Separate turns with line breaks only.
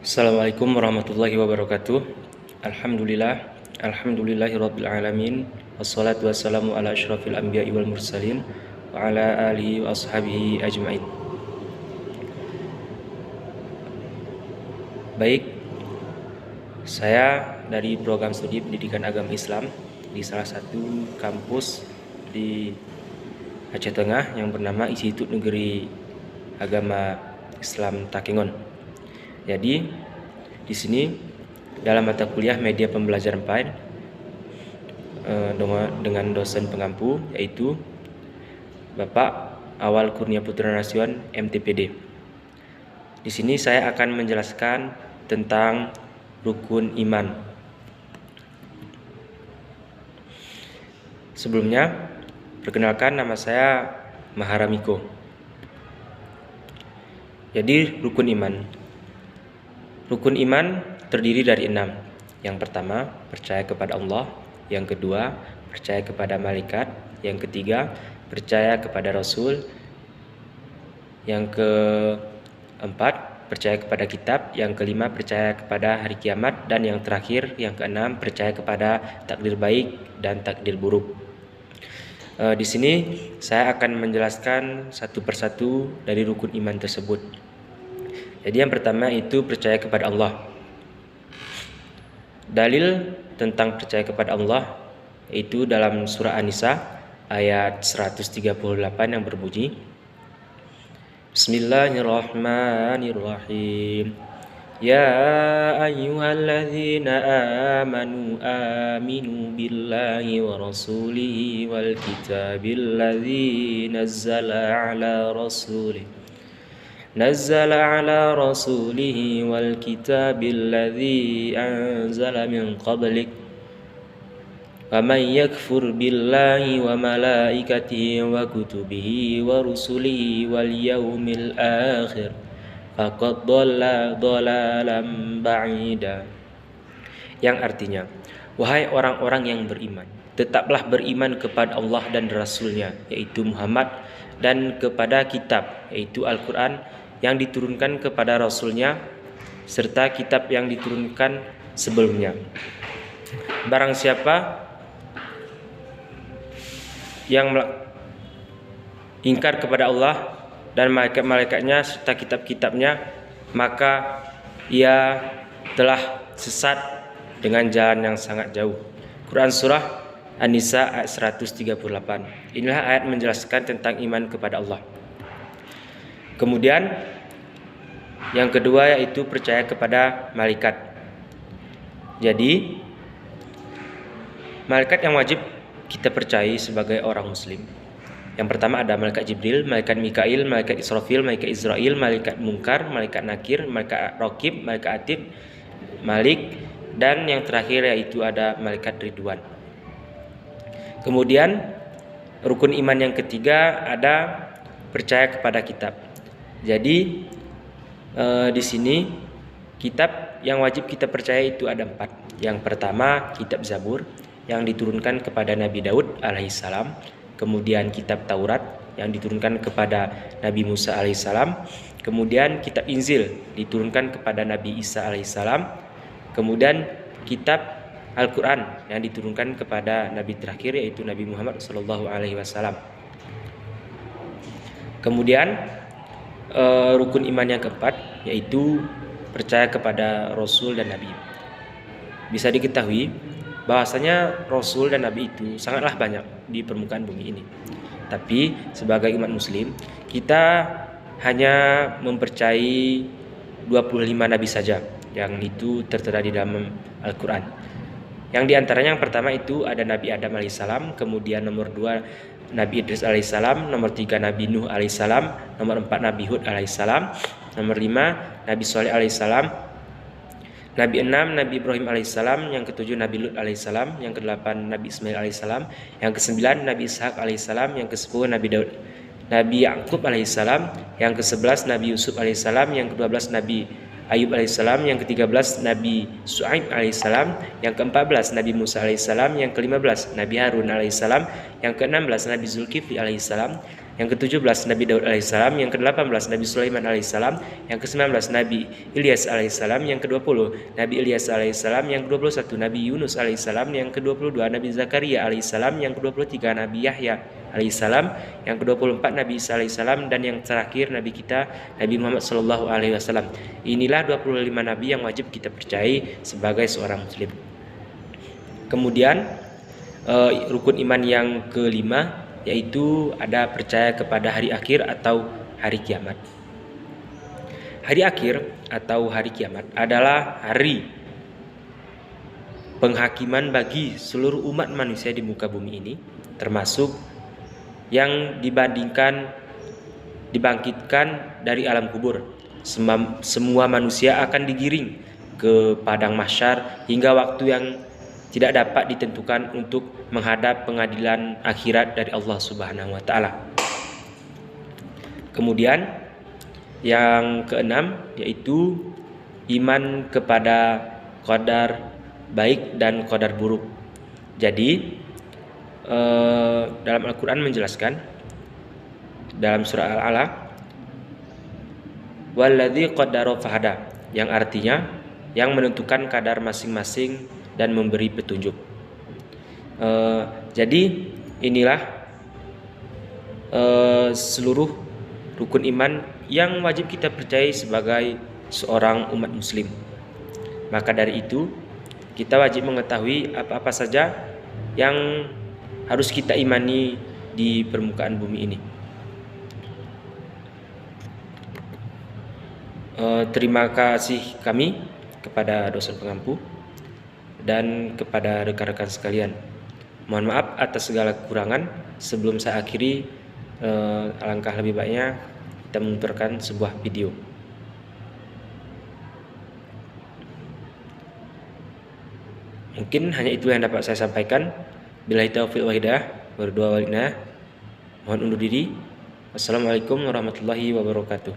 Assalamualaikum warahmatullahi wabarakatuh. Alhamdulillahirabbil alamin. Wassalatu wassalamu ala asyrafil anbiya'i wal mursalin wa ala alihi wa ashabihi ajmain. Baik, saya dari program studi pendidikan agama Islam di salah satu kampus di Aceh Tengah yang bernama Institut Negeri Agama Islam Takengon. Jadi di sini dalam mata kuliah media pembelajaran PAIN dengan dosen pengampu yaitu Bapak Awal Kurnia Putra Nasution MTPD. Di sini saya akan menjelaskan tentang rukun iman. Sebelumnya, perkenalkan, nama saya Maharamiko. Jadi rukun iman. Rukun iman terdiri dari 6. Yang pertama, percaya kepada Allah. Yang kedua, percaya kepada malaikat. Yang ketiga, percaya kepada Rasul. Yang keempat, percaya kepada kitab. Yang kelima, percaya kepada hari kiamat. Dan yang terakhir, yang keenam, percaya kepada takdir baik dan takdir buruk. Di sini saya akan menjelaskan satu persatu dari rukun iman tersebut. Jadi yang pertama itu percaya kepada Allah. Dalil tentang percaya kepada Allah itu dalam surah An-Nisa ayat 138 yang berbunyi, Bismillahirrahmanirrahim. Ya ayyuhalladzina amanu aminu billahi wa rasulihi wal kitabil ladzi nazzala ala rasulihi wal kitabil ladzi anzala min qablik wa man yakfur billahi wa malaikatihi wa kutubihi wa rusulihi wal yaumil akhir faqad dhalla dhalalan ba'ida. Yang artinya, wahai orang-orang yang beriman, tetaplah beriman kepada Allah dan Rasulnya, yaitu Muhammad, dan kepada kitab, yaitu Al-Quran, yang diturunkan kepada Rasulnya, serta kitab yang diturunkan sebelumnya. Barang siapa yang ingkar kepada Allah dan malaikat-malaikatnya serta kitab-kitabnya, maka ia telah sesat dengan jalan yang sangat jauh. Quran Surah An-Nisa ayat 138. Inilah ayat menjelaskan tentang iman kepada Allah. Kemudian yang kedua yaitu percaya kepada malaikat. Jadi malaikat yang wajib kita percayai sebagai orang muslim. Yang pertama ada malaikat Jibril, malaikat Mikail, malaikat Israfil, malaikat Israel, malaikat Munkar, malaikat Nakir, malaikat Raqib, malaikat Atid, Malik, dan yang terakhir yaitu ada malaikat Ridwan. Kemudian rukun iman yang ketiga ada percaya kepada kitab. Jadi di sini kitab yang wajib kita percaya itu ada 4. Yang pertama kitab Zabur yang diturunkan kepada Nabi Daud alaihissalam. Kemudian kitab Taurat yang diturunkan kepada Nabi Musa alaihissalam. Kemudian kitab Injil diturunkan kepada Nabi Isa alaihissalam. Kemudian kitab Al-Quran yang diturunkan kepada Nabi terakhir yaitu Nabi Muhammad SAW. Kemudian rukun iman yang keempat yaitu percaya kepada Rasul dan Nabi. Bisa diketahui bahwasanya Rasul dan Nabi itu sangatlah banyak di permukaan bumi ini. Tapi sebagai umat muslim kita hanya mempercayai 25 nabi saja yang itu tertera di dalam Al-Quran. Yang diantaranya yang pertama itu ada Nabi Adam alaihissalam, kemudian nomor 2 Nabi Idris alaihissalam, nomor 3 Nabi Nuh alaihissalam, nomor 4 Nabi Hud alaihissalam, nomor 5 Nabi Shalih alaihissalam, Nabi 6 Nabi Ibrahim alaihissalam, yang ke-7 Nabi Lut alaihissalam, yang ke-8 Nabi Ismail alaihissalam, yang ke-9 Nabi Ishak alaihissalam, yang ke-10 Nabi Daud, Nabi Yaqub alaihissalam, yang ke-11 Nabi Yusuf alaihissalam, yang ke-12 Nabi Ayub alaihissalam, yang ke-13 Nabi Su'aib alaihissalam, yang ke-14 Nabi Musa alaihissalam, yang ke-15 Nabi Harun alaihissalam, yang ke-16 Nabi Zulkifli alaihissalam, yang ke-17 Nabi Daud alaihissalam, yang ke-18 Nabi Sulaiman alaihissalam, yang ke-19 Nabi Ilyas alaihissalam, yang ke-20 Nabi Ilyas alaihissalam, yang ke-21 Nabi Yunus alaihissalam, yang ke-22 Nabi Zakaria alaihissalam, yang ke-23 Nabi Yahya alaihissalam, yang ke-24 Nabi Isa alaihissalam, dan yang terakhir Nabi kita Nabi Muhammad sallallahu alaihi wasallam. Inilah 25 nabi yang wajib kita percayai sebagai seorang muslim. Kemudian rukun iman yang kelima yaitu ada percaya kepada hari akhir atau hari kiamat. Hari akhir atau hari kiamat adalah hari penghakiman bagi seluruh umat manusia di muka bumi ini, termasuk yang dibangkitkan dari alam kubur. Semua manusia akan digiring ke padang mahsyar hingga waktu yang tidak dapat ditentukan untuk menghadap pengadilan akhirat dari Allah Subhanahu wa taala. Kemudian yang keenam yaitu iman kepada qadar baik dan qadar buruk. Jadi dalam Al-Quran menjelaskan dalam surah Al-Alaq, walladzi qaddara fahada, yang artinya yang menentukan kadar masing-masing dan memberi petunjuk. Jadi inilah seluruh rukun iman yang wajib kita percayai sebagai seorang umat muslim. Maka dari itu kita wajib mengetahui apa-apa saja yang harus kita imani di permukaan bumi ini. Terima kasih kami kepada dosen pengampu dan kepada rekan-rekan sekalian. Mohon maaf atas segala kekurangan. Sebelum saya akhiri, alangkah lebih baiknya kita memutarkan sebuah video. Mungkin hanya itu yang dapat saya sampaikan. Billahi taufiq wal hidayah, berdua walina. Mohon undur diri. Wassalamualaikum warahmatullahi wabarakatuh.